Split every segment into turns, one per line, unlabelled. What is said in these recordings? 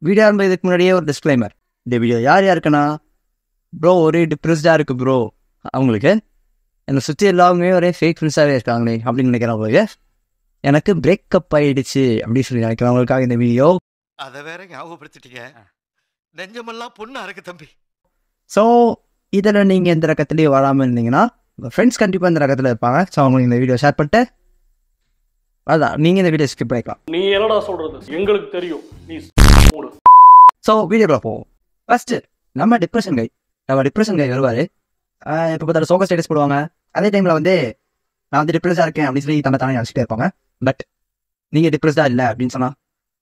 Video ஆரம்பிக்கிறதுக்கு முன்னாடியே ஒரு டிஸ்க்ளைமர். இந்த வீடியோ யார் யாருக்குன்னா, ப்ரோ ஒரே டிப்ரெஸ்டாக இருக்குது ப்ரோ அவங்களுக்கு, என்னை சுற்றி எல்லாமே ஒரே ஃபேக் ஃப்ரெண்ட்ஸாகவே இருக்காங்களே அப்படின்னு நினைக்கிறவங்களுக்கு, எனக்கு பிரேக்கப் ஆகிடுச்சு அப்படின்னு சொல்லி நினைக்கிறவங்களுக்காக இந்த வீடியோ.
அதை வேற ஞாபகப்படுத்திட்டீங்க, நெஞ்சமெல்லாம் பொண்ணா இருக்கு தம்பி.
ஸோ இதில் நீங்கள் எந்த ரகத்துலேயே வராமல் இருந்தீங்கன்னா உங்கள் ஃப்ரெண்ட்ஸ் கண்டிப்பாக இந்த ரகத்தில் இருப்பாங்க. ஸோ அவங்களுக்கு இந்த வீடியோ ஷேர் பண்ணிட்டு அதான் நீங்கள் இந்த வீடியோ ஸ்கிப் பண்ணிக்கலாம்.
நீ என்னடா சொல்றது, எங்களுக்கு தெரியும். நீ
ஸோ வீடியோக்குள்ள போவோம். ஃபர்ஸ்ட் நம்ம டிப்ரெஷன் கை வருவார். இப்போ பார்த்தாலும் சோக ஸ்டேட்டஸ் போடுவாங்க. அதே டைமில் வந்து நான் வந்து டிப்ரெஸ்டாக இருக்கேன் அப்படின்னு சொல்லி தன்னை தானே நினச்சிட்டே இருப்பாங்க. பட் நீங்கள் டிப்ரெஸ்டாக இல்லை அப்படின்னு சொன்னால்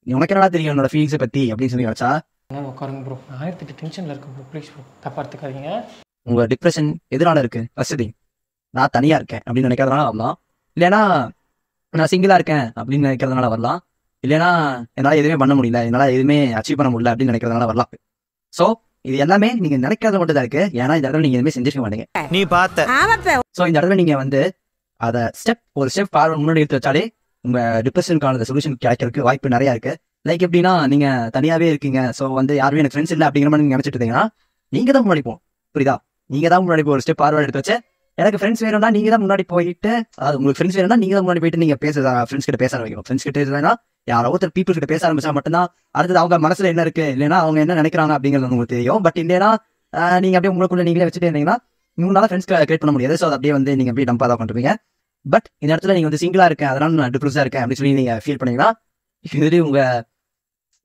உனக்கு என்னடா தெரியும் என்னோட ஃபீலிங்ஸை பற்றி அப்படின்னு சொல்லி நினச்சா
உட்காருங்க ப்ரோ, 1008 டென்ஷனில் இருக்கு ப்ரோ, ப்ளீஸ் ப்ரோ தப்பா எடுத்துக்காதீங்க.
உங்கள் டிப்ரெஷன் எதனால இருக்குது? ஃபர்ஸ்ட் திங், நான் தனியாக இருக்கேன் அப்படின்னு நினைக்கிறதுனால வரலாம். இல்லைன்னா நான் சிங்கிளாக இருக்கேன் அப்படின்னு நினைக்கிறதுனால வரலாம். இல்லைன்னா என்னால் எதுவுமே பண்ண முடியல, என்னால் எதுவுமே அச்சீவ் பண்ண முடியல அப்படின்னு நினைக்கிறதுனால வரலாம். ஸோ இது எல்லாமே நீங்கள் நினைக்கிறது மட்டும் தான் இருக்குது. ஏன்னா இந்த இடத்துல நீங்கள் எதுவுமே செஞ்சிருக்க மாட்டீங்க.
நீ பார்த்த
ஸோ இந்த இடத்துல நீங்கள் வந்து அதை ஒரு ஸ்டெப் ஃபார்வர்ட் முன்னாடி எடுத்து வச்சாலே உங்கள் டிப்ரெஷனுக்கான சொல்யூஷன் கிடைக்கிறதுக்கு வாய்ப்பு நிறையா இருக்குது. லைக் எப்படின்னா, நீங்கள் தனியாகவே இருக்கீங்க, ஸோ வந்து யாருமே எனக்கு ஃப்ரெண்ட்ஸ் இல்லை அப்படிங்கிற மாதிரி நீங்கள் நினச்சிட்டு இருந்தீங்கன்னா நீங்கள் தான் முன்னாடி போகும். புரியுதா? நீங்கள் தான் முன்னாடி ஒரு ஸ்டெப் ஃபார்வர்ட் எடுத்து வச்சு எனக்கு ஃப்ரெண்ட்ஸ் வேணும்னா நீங்கள் தான் முன்னாடி போயிட்டு, அது உங்களுக்கு ஃப்ரெண்ட்ஸ் வேணும்னா நீங்கள் தான் முன்னாடி போயிட்டு நீங்கள் ஃப்ரெண்ட்ஸ் கிட்ட பேச ஆரம்பிக்கணும். ஃப்ரெண்ட்ஸ் கிட்ட இல்லைன்னா யாரோ ஒருத்தர் பீப்புள் கிட்ட பேச ஆரம்பிச்சா மட்டும்தான் அடுத்தது அவங்க மனசுல என்ன இருக்கு, இல்லைன்னா அவங்க என்ன நினைக்கிறாங்க அப்படிங்கிறது உங்களுக்கு தெரியும். பட் இல்லைன்னா நீங்க அப்படியே உங்களுக்குள்ள நீங்களே வச்சுட்டு இருந்தீங்கன்னா உங்களால ஃப்ரெண்ட்ஸ் கிரியேட் பண்ண முடியாது. ஸோ அது அப்படியே வந்து நீங்க அப்படியே டம்பா தான் பண்ணுவீங்க. பட் இந்த இடத்துல நீங்க வந்து சிங்கிளா இருக்கேன், அதனால நான் டிப்ரெஸ்ஸா இருக்கேன் அப்படின்னு சொல்லி நீங்க ஃபீல் பண்ணீங்கன்னா இது உங்க,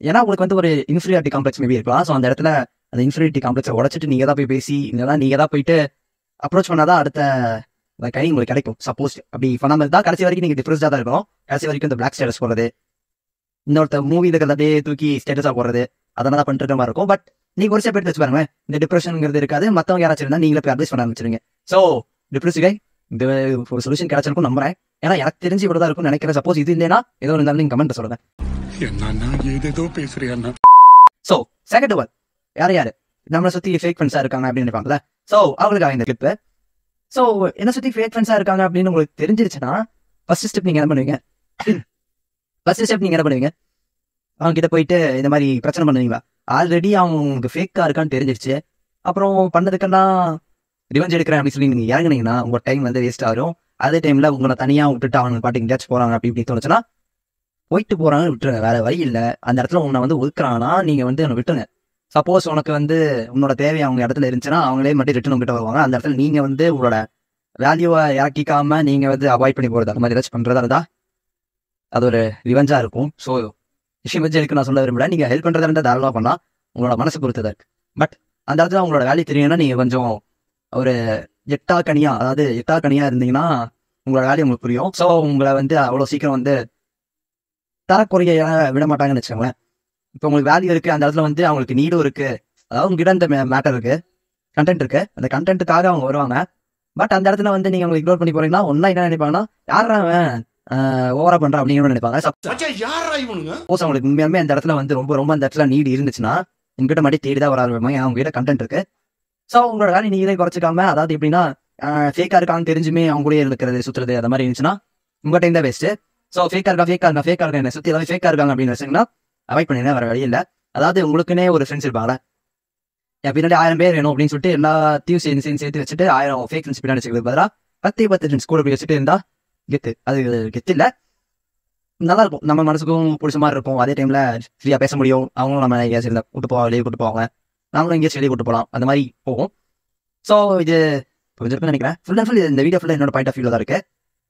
ஏன்னா உங்களுக்கு வந்து ஒரு இன்ஃபீரியாரிட்டி காம்ப்ளெக்ஸ் மேபி இருக்கலாம். ஸோ அந்த இடத்துல அந்த இன்ஃபீரியாரிட்டி காம்ப்ளெக்ஸை உடச்சிட்டு நீங்க தான் போய் பேசி, இல்லைன்னா நீங்க தான் போயிட்டு அப்ரோச் பண்ணாதான் அடுத்த கை உங்களுக்கு கிடைக்கும். சப்போஸ் அப்படி பண்ணாமல் இருந்தால் கடைசி வரைக்கும் நீங்க டிப்ரெஸ்டாக தான் இருக்கணும். கடைசி வரைக்கும் இந்த பிளாக் ஸ்டேட்டஸ் போடுறது, இன்னொருத்த மூவி இருக்கிறத அப்படியே தூக்கி ஸ்டேட்டஸாக போடுறது, அதெல்லாம் தான் பண்ணிட்டு இருக்க மாதிரி இருக்கும். பட் நீங்க ஒரு ஸ்டெப் எடுத்து வச்சு பாருங்க, இந்த டிப்ரெஷனுங்கிறது இருக்காது. மற்றவங்க யாராச்சும் இருந்தால் நீங்களே போய் அட்வைஸ் பண்ண ஆரம்பிச்சிருங்க. ஸோ டிப்ரெஸுக்கு இந்த ஒரு சொல்யூஷன் கிடைச்சிருக்கும் நம்புறேன். ஏன்னா எனக்கு தெரிஞ்சு இவ்வளோ தான் இருக்கும் நினைக்கிறேன். சப்போஸ் இது இல்லைன்னா ஏதோ இருந்தாலும் நீங்க கமெண்ட் சொல்லுங்க.
ஏதோ பேசுறியா?
ஸோ செகண்ட் ஒன், யாரு நம்மளை சுற்றி ஃபேக் ஃப்ரெண்ட்ஸாக இருக்காங்க அப்படின்னு நினைப்பாங்களே, ஸோ அவங்களுக்காக இந்த கிளிப்பு. ஸோ என்ன சுற்றி ஃபேக் ஃப்ரெண்ட்ஸாக இருக்காங்க அப்படின்னு உங்களுக்கு தெரிஞ்சிருச்சுன்னா ஃபர்ஸ்ட் ஸ்டெப் நீங்கள் என்ன பண்ணுவீங்க? அவங்க கிட்ட போயிட்டு இந்த மாதிரி பிரச்சனை பண்ணுவீங்களா? ஆல்ரெடி அவங்க ஃபேக்காக இருக்கான்னு தெரிஞ்சிருச்சு, அப்புறம் பண்ணதுக்கெல்லாம் ரிவெஞ்ச் எடுக்கிறேன் அப்படின்னு சொல்லி நீங்கள் இறங்குனீங்கன்னா உங்க டைம் வந்து வேஸ்ட் ஆகும். அதே டைமில் உங்களை தனியாக விட்டுட்டு அவங்க பாட்டுக்கு எங்கேயாச்சும் போகிறாங்க அப்படி தோணுச்சுன்னா போயிட்டு போகிறாங்க விட்டுருங்க, வேற வழி இல்லை. அந்த இடத்துல உன்னை வந்து ஒதுக்குறாங்கன்னா நீங்கள் வந்து அவனை விட்டுருங்க. சப்போஸ் உனக்கு வந்து உன்னோட தேவை அவங்க இடத்துல இருந்துச்சுன்னா அவங்களே மட்டும் ரிட்டர்ன் உங்ககிட்ட வருவாங்க. அந்த இடத்துல நீங்கள் வந்து உங்களோட வேல்யூவை இறக்கிக்காம நீங்கள் வந்து அவாய்ட் பண்ணி போகிறது, அந்த மாதிரி ஏதாச்சும் பண்ணுறதா இருந்தால் அது ஒரு ரிவெஞ்சாக இருக்கும். ஸோ விஷயம் வச்சு எனக்கு நான் சொல்ல விரும்பல, நீங்கள் ஹெல்ப் பண்ணுறதா இருந்தால் தாராளமாக பண்ணலாம், உங்களோட மனசு பொறுத்ததா இருக்கு. பட் அந்த இடத்துல உங்களோட வேல்யூ தெரியும்னா நீங்கள் கொஞ்சம் ஒரு எட்டாக்கனியாக இருந்தீங்கன்னா உங்களோட வேல்யூ உங்களுக்கு புரியும். ஸோ உங்களை வந்து அவ்வளோ சீக்கிரம் வந்து தரக்குறைய விட மாட்டாங்கன்னு வச்சுக்கோங்களேன். இப்போ உங்களுக்கு வேல்யூ இருக்குது, அந்த இடத்துல வந்து அவங்களுக்கு நீடும் இருக்குது, அதாவது உங்ககிட்ட இந்த மேட்டர் இருக்குது, கண்டென்ட் இருக்குது, அந்த கண்டென்ட்டுக்காக அவங்க வருவாங்க. பட் அந்த இடத்துல வந்து நீங்கள் உங்களுக்கு இக்னோர் பண்ணி போகிறீங்கன்னா ஒன்றா என்ன நினைப்பாங்கன்னா, யாரா ஓவரா பண்றான் அப்படிங்கிற நினைப்பாங்க. சப்போஸ் அவங்களுக்கு உண்மையாலுமே அந்த இடத்துல வந்து ரொம்ப அந்த இடத்துல நீடு இருந்துச்சுன்னா உங்ககிட்ட மட்டும் தேடிதான் வர ஆரம்பிப்பாங்க. அவங்க கிட்ட கண்டென்ட் இருக்கு. ஸோ உங்களோட வேலையை நீங்களே குறைச்சிக்காம, அதாவது எப்படின்னா ஃபேக்கா இருக்கான்னு தெரிஞ்சுமே அவங்க கூட இருக்கிறது சுற்றுறது அந்த மாதிரி இருந்துச்சுன்னா உங்க டைம் தான் வேஸ்ட்டு. ஸோ ஃபேக்கா இருக்கா என்ன சுற்றி ஏதாவது ஃபேக்கா இருக்காங்க அப்படின்னு வச்சிங்கன்னா அவாய்ட் பண்ணிடுங்க, வேற வழி இல்லை. அதாவது உங்களுக்குன்னே ஒரு ஃப்ரெண்ட்ஸ் இருப்பாங்க, என் பின்னாடி 1000 பேர் வேணும் அப்படின்னு சொல்லிட்டு எல்லாத்தையும் சேர்த்து வச்சுட்டு 1000 ஃபேக் ஃப்ரெண்ட்ஸ் பின்னாடி வச்சுக்கிறது பதிலாக 10 ஃப்ரெண்ட்ஸ் கூட போய் வச்சுட்டு இருந்தா கெத்து. அது கெத்து இல்லை, நல்லா இருக்கும், நம்ம மனசுக்கும் பிடிச்ச மாதிரி இருக்கும். அதே டைம்ல ஃப்ரீயா பேச முடியும். அவங்களும் நம்ம எங்கேயாச்சும் கூட்டு போவாங்க, வெளியே கூட்டு போவாங்க, நாங்களும் எங்கேயாச்சும் வெளியே கூட்டு போகலாம், அந்த மாதிரி போகும். ஸோ இது கொஞ்சம் நினைக்கிறேன் ஃபுல் அண்ட் ஃபுல் இந்த வீடியோ ஃபுல்லாக என்னோட பாயிண்ட் ஆஃப் வியூல தான் இருக்கு.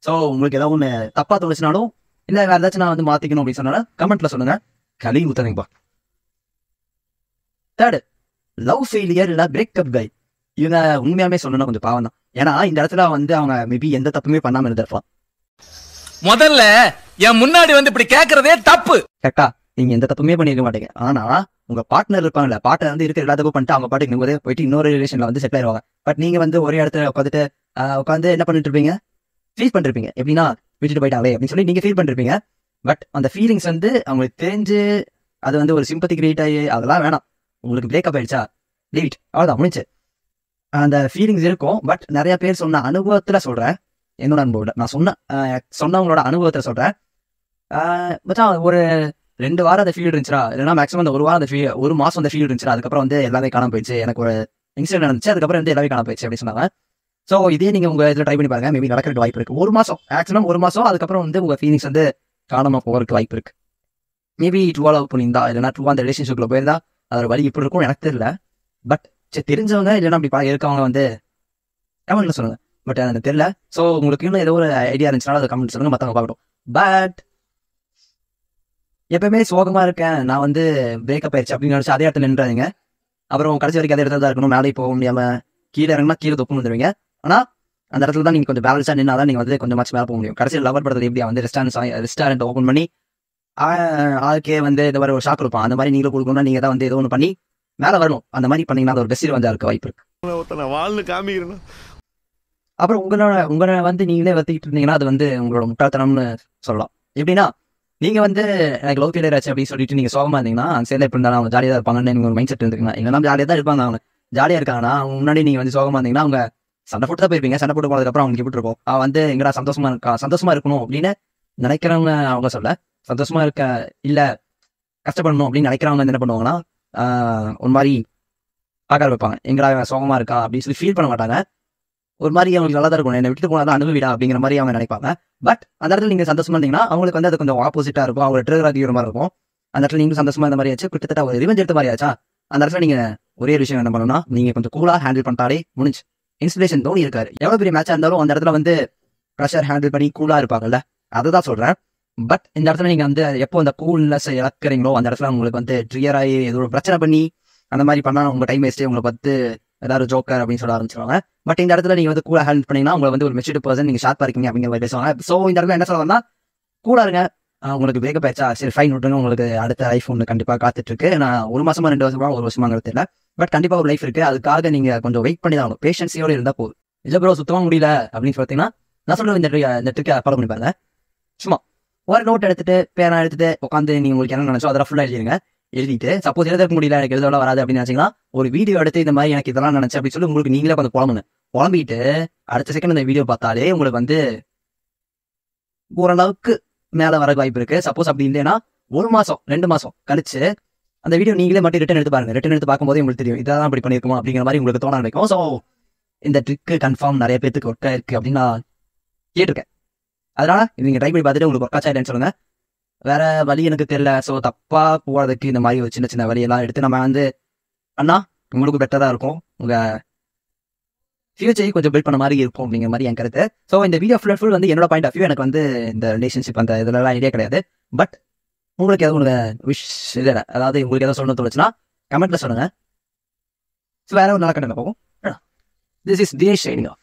ஸோ உங்களுக்கு ஏதாவது ஒன்று தப்பா தோணுச்சுனாலும் இல்லை வேற ஏதாச்சும் நான் வந்து மாத்திக்கணும் அப்படின்னு சொன்னாலும் கமெண்ட்ல சொல்லுங்க, கழுவி ஊத்துறீங்கப்பா. தேர்டு, லவ் ஃபெயிலியர் இல்லை பிரேக்கப் கை. இவங்க உண்மையாமே சொல்லணும்னா கொஞ்சம் பாவம் தான். ஏன்னா இந்த இடத்துல வந்து அவங்க மேபி எந்த தப்புமே பண்ணாம இருந்திருக்கலாம்.
முதல்ல என் முன்னாடி வந்து இப்படி கேக்குறதே தப்பு.
கரெக்டா, நீங்க எந்த தப்புமே பண்ணிருக்க மாட்டீங்க. ஆனா உங்க பார்ட்னர் இருப்பாங்கல்ல, பார்ட்னர் வந்து இருக்கிற எல்லாத்துக்கும் பண்ணிட்டு அவங்க பாட்டுக்கு நிம்மதியா போயிட்டு இன்னொரு ரிலேஷன்ல வந்து செட்டில் ஆயிடுவாங்க. பட் நீங்க வந்து ஒரே இடத்துல உட்காந்து என்ன பண்ணிட்டு இருப்பீங்க? ஃபீல் பண்ணிருப்பீங்க, எப்படின்னா விட்டுட்டு போயிட்டாங்களே அப்படின்னு சொல்லி நீங்க ஃபீல் பண்ணிருப்பீங்க. பட் அந்த ஃபீலிங்ஸ் வந்து அவங்களுக்கு தெரிஞ்சு அது வந்து ஒரு சிம்பத்தி கிரியேட் ஆகி அதெல்லாம் வேணாம். உங்களுக்கு பிரேக்கப் ஆயிடுச்சா, லீவ் இட், அவ்வளவுதான், முடிஞ்சு. அந்த ஃபீலிங்ஸ் இருக்கும். பட் நிறைய பேர் சொன்ன அனுபவத்துல சொல்றேன், என்னோட அனுபவம் நான் சொன்னவங்களோட அனுபவத்துல சொல்றேன். மச்சான் ஒரு 2 வாரம் அந்த ஃபீல் இருந்துச்சுடா, இல்லைன்னா மேக்ஸிமம் அந்த 1 வாரம் அந்த ஒரு மாசம் அந்த ஃபீல் இருந்துச்சுடா, அதுக்கப்புறம் வந்து எல்லாமே காணாம போயிடுச்சு, எனக்கு ஒரு இன்சிடென்ட் நடந்துச்சு, அதுக்கப்புறம் வந்து எல்லாமே காணாம போயிடுச்சு அப்படின்னு சொன்னாங்க. ஸோ இதே நீங்க உங்க இதில் ட்ரை பண்ணி பாருங்க, மேபி நடக்கிறதுக்கு வாய்ப்பு இருக்கு. 1 மாசம் மேக்ஸிமம் 1 மாசம், அதுக்கப்புறம் வந்து உங்க ஃபீலிங்ஸ் வந்து காணாம போகிறதுக்கு வாய்ப்பு இருக்கு. மேபி ட்ரூவா லவ் பண்ணியிருந்தா, இல்லைன்னா ட்ரூவா அந்த ரிலேஷன்ஷிப்ல போயிருந்தா அதோட வழி இப்படி இருக்கும் எனக்கு தெரியல. பட் சரி, தெரிஞ்சவங்க இல்லைன்னா அப்படி இருக்கவங்க வந்து கமெண்ட்ல சொல்லுங்க. பட் எனக்கு தெரியல. ஸோ உங்களுக்கு இன்னும் ஏதோ ஒரு ஐடியா இருந்துச்சுன்னா அதை கமெண்ட் சொல்லுங்க, மற்றவங்க பார்க்கட்டும். பட் எப்பவுமே சோகமா இருக்கேன், நான் வந்து பிரேக்கப் ஆயிடுச்சு அப்படின்னு நினைச்சு அதே இடத்துல நின்றாதீங்க. அப்புறம் கடைசி வரைக்கும் அதே இடத்துல தான் இருக்கணும், மேலே போக முடியாம கீழே இறங்கினா கீழே தொப்பு வந்துடுவீங்க. ஆனா அந்த இடத்துல தான் நீங்க கொஞ்சம் பேலன்ஸா நின்னா தான் நீங்க வந்து கொஞ்சம் மச்சு மேலே போக முடியும். கடைசியில் லவர் படத்தில் எப்படியா வந்து ரெஸ்டாரண்ட் ஓப்பன் பண்ணி ஆளுக்கே வந்து இந்த மாதிரி ஒரு ஷாக் கொடுப்பான், அந்த மாதிரி நீங்களும் கொடுக்கணும்னா நீங்க தான் வந்து ஏதோ ஒன்று பண்ணி மேலே வரணும். அந்த மாதிரி பண்ணீங்கன்னா அது ஒரு பெஸ்ட் வந்து இருக்க வாய்ப்பு இருக்கு.
வாழ்ந்து காமிக்கிறேன்.
அப்புறம் உங்களை வந்து நீங்களே வத்திக்கிட்டு இருந்தீங்கன்னா அது வந்து உங்களோட முட்டாள்தனம்னு சொல்லலாம். எப்படின்னா நீங்க வந்து எனக்கு லவ் ஃபெயிலியர் ஆச்சு அப்படின்னு சொல்லிட்டு நீங்க சோகமா இருந்தீங்கன்னா அந்த சேர்ந்து எப்படி இருந்தாலும் அவங்க ஜாலியாக தான் இருப்பாங்கன்னு நீங்க ஒரு மைண்ட் செட் இருந்துருக்கீங்க. இல்லைன்னா ஜாலியாக தான் இருப்பாங்க, அவங்க ஜாலியாக இருக்காங்கன்னா அவங்க முன்னாடி நீங்க வந்து சோகமா இருந்தீங்கன்னா அவங்க சண்டை போட்டு தான் போயிருப்பீங்க. சண்டை போட்டு போனதுக்கப்புறம் அவங்களுக்கு எப்படி இருக்கும், அவன் வந்து எங்கடா சந்தோஷமா இருக்கணும் அப்படின்னு நினைக்கிறவங்க அவங்க சொல்ல, சந்தோஷமா இருக்க இல்ல கஷ்டப்படணும் அப்படின்னு நினைக்கிறவங்க என்ன பண்ணுவாங்கன்னா ஒரு மாதிரி பார்க்க வைப்பாங்க, எங்கடா சோகமா இருக்கா அப்படின்னு சொல்லி ஃபீல் பண்ண மாட்டாங்க. ஒரு மாதிரி அவங்களுக்கு நல்லா தான் இருக்கும், என்னை விட்டு போனாலும் அனுபவிடா அப்படிங்கிற மாதிரி அவங்க நினைப்பாங்க. பட் அந்த இடத்துல நீங்க சந்தோஷமா இருந்தீங்கன்னா அவங்களுக்கு வந்து அது கொஞ்சம் ஆப்போசிட்டா இருக்கும், அவங்க ட்ரிகர் ஆகிற மாதிரி இருக்கும். அந்த இடத்துல நீங்க சந்தோஷமா இந்த மாதிரி ஆச்சு, கிட்டத்தட்ட ஒரு ரிவெஞ்ச் எடுத்த மாதிரி ஆச்சா, அந்த இடத்துல நீங்க ஒரே விஷயம் என்ன பண்ணணும்னா நீங்க கொஞ்சம் கூலா ஹேண்டில் பண்ணிட்டாலே முடிஞ்சு. இன்ஸ்பிரேஷன் தோனி இருக்காரு, எவ்வளவு பெரிய மேட்சா இருந்தாலும் அந்த இடத்துல வந்து ப்ரெஷர் ஹேண்டில் பண்ணி கூலா இருப்பாங்கல்ல, அதுதான் சொல்றேன். பட் இந்த இடத்துல நீங்க வந்து எப்போ அந்த கூல்னஸ் இழக்கிறீங்களோ அந்த இடத்துல உங்களுக்கு வந்து ட்ரிகர் ஆகி ஏதோ ஒரு பிரச்சனை பண்ணி அந்த மாதிரி பண்ணா உங்க டைம் வேஸ்ட்டு, உங்களை பார்த்து ஏதாவது ஜோக்கர் அப்படின்னு சொல்ல ஆரம்பிச்சிருவாங்க. பட் இந்த இடத்துல நீங்க வந்து கூலா ஹேண்டில் பண்ணீங்கன்னா உங்களை வந்து ஒரு மெச்சூர்டு பர்சன், நீங்க ஷார்ப்பா இருக்கீங்க அப்படிங்கிற மாதிரி பேசுவாங்க. ஸோ இந்த இடத்துல என்ன சொல்லணும்னா கூலா இருங்க. உங்களுக்கு பிரேக்கப் ஆயிடுச்சா, சரி ஃபைன் விட்டுருங்க, உங்களுக்கு அடுத்த லைஃப் ஒன்று கண்டிப்பாக காத்துட்டு இருக்கு. நான் 1 மாசமா 2 வருஷமா 1 வருஷமாங்கிறது தெரியல, பட் கண்டிப்பா ஒரு லைஃப் இருக்கு. அதுக்காக நீங்க கொஞ்சம் வெயிட் பண்ணி தான் ஆகணும், பேஷன்ஸியோட இருந்தா போதும். இல்லை ப்ரோ சுத்தமா முடியல அப்படின்னு பார்த்தீங்கன்னா நான் சொல்ற இந்த ட்ரிக்கை ஃபாலோ பண்ணி பாருங்க. சும்மா ஒரு நோட் எடுத்துட்டு பேனா எடுத்துட்டு உட்காந்து நீங்க உங்களுக்கு என்ன நினைச்சோ அதெல்லாம் ஃபுல்லா எழுதிருங்க. எழுதிட்டு சப்போஸ் எழுத முடியல, எனக்கு எழுதோட வராது அப்படின்னு நினைச்சீங்கன்னா ஒரு வீடியோ எடுத்து இந்த மாதிரி எனக்கு இதெல்லாம் நினைச்சு அப்படின்னு சொல்லி உங்களுக்கு நீங்களே கொஞ்சம் புலம்பிட்டு அடுத்த செகண்ட் இந்த வீடியோ பார்த்தாலே உங்களுக்கு வந்து ஓரளவுக்கு மேல வர வாய்ப்பு இருக்கு. சப்போஸ் அப்படி இல்லைன்னா 1 மாசம் 2 மாசம் கழிச்சு அந்த வீடியோ நீங்களே மட்டும் ரிட்டன் எடுத்து பாருங்க. ரிட்டன் எடுத்து பார்க்கும்போது உங்களுக்கு தெரியும் இதான் அப்படி பண்ணிருக்கோம் அப்படிங்கிற மாதிரி உங்களுக்கு தோண நினைக்கும். ஸோ இந்த ட்ரிக்கு கன்ஃபார்ம் நிறைய பேருக்கு ஒர்க் ஆயிருக்கு அப்படின்னு நான் கேட்டிருக்கேன். அதனால நீங்க ட்ரை பண்ணி பார்த்துட்டு உங்களுக்கு ஒர்க் ஆச்சா இல்லைன்னு சொல்லுங்க. வேற வழி எனக்கு தெரியல. ஸோ தப்பா போறதுக்கு இந்த மாதிரி ஒரு சின்ன சின்ன வழியெல்லாம் எடுத்து நம்ம வந்து அண்ணா உங்களுக்கு பெட்டரா இருக்கும், உங்க ஃபியூச்சரையும் கொஞ்சம் பில்ட் பண்ண மாதிரி இருக்கும் அப்படிங்கிற மாதிரி என் கருத்து. ஸோ இந்த வீடியோ ஃபுல் வந்து என்னோட பாயிண்ட் ஆஃப் வியூ. எனக்கு வந்து இந்த ரிலேஷன்ஷிப் அந்த இதெல்லாம் ஐடியா கிடையாது. பட் உங்களுக்கு ஏதோ ஒரு விஷ் இல்லை, அதாவது உங்களுக்கு ஏதோ சொல்லணும்னு தோணுச்சுன்னா கமெண்ட்ல சொல்லுங்க. ஸோ வேற ஒரு நாள் கண்டிப்பாக போகும். This is Dinesh signing of.